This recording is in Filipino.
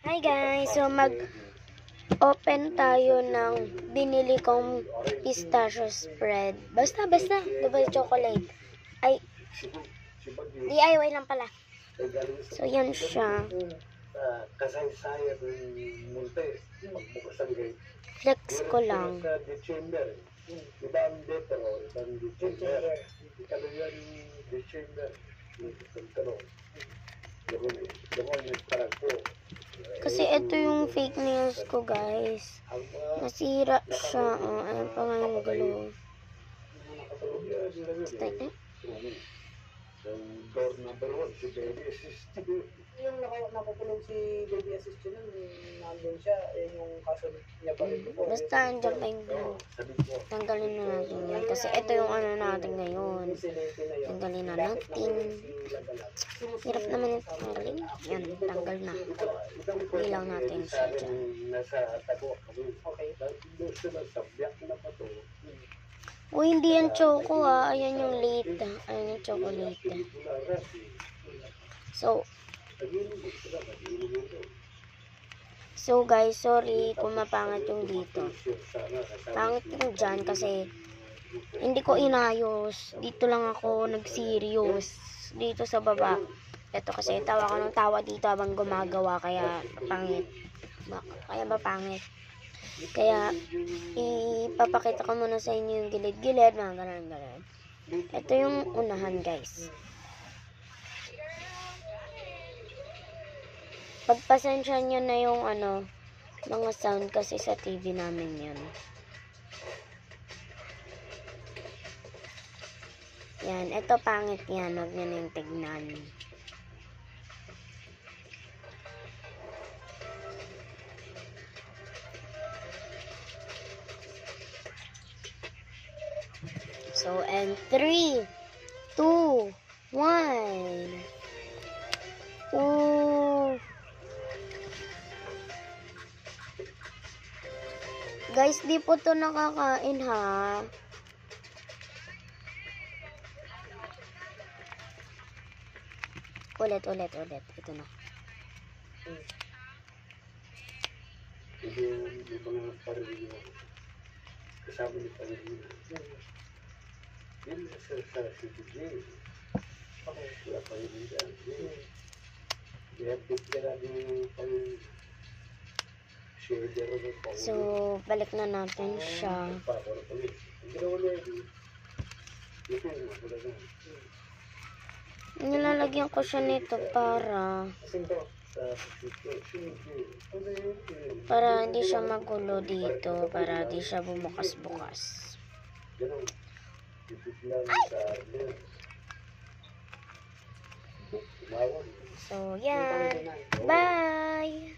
Hi guys! So mag-open tayo ng binili kong pistachio spread. Basta, diba chocolate? Ay, DIY lang pala. So yan siya. Flex ko lang. Kasi ito yung fake nails ko, guys. Nasira siya. Oh, ayun pa nga yung glue. Door number 1, si Baby Assist. Yung nakukulong si Baby Assist yun, nandun siya, yung kaso niya pa rin. Basta andyan pa yung glue. Tanggalin na natin yan. Kasi ito yung ano natin ngayon. Tanggalin na natin. Hirap naman yung tanggalin. Yan, tanggal na. Bilang natin siya dyan. O, hindi yan choco ah. Ayan yung late. Ayan yung chocolate. So guys, sorry kung mapangit yung dito. Pangit yung dyan kasi hindi ko inayos. Dito lang ako nag-serious. Dito sa baba. Ito kasi tawa ko ng tawa dito habang gumagawa. Kaya pangit. Kaya ba pangit? Kaya ipapakita ko muna sa inyo yung gilid-gilid. Mga ganun. Ito yung unahan, guys. Pagpasensya nyo na yung mga sound kasi sa TV namin yan. Yan, ito pangit yan. Huwag nyo na yung tignan. So, and 3, 2, 1. Ooh. Guys, di po to nakakain ha. Ulit. Ito na. Hindi ba nga parang kasama ni Panginoon. Yan sa CDJ. Wala pa rin dyan. Kaya pipira din pang shader o pang... So, balik na natin siya. Nilalagyan ko siya nito para hindi siya magulo dito, para hindi siya bumukas-bukas. So, yan. Bye!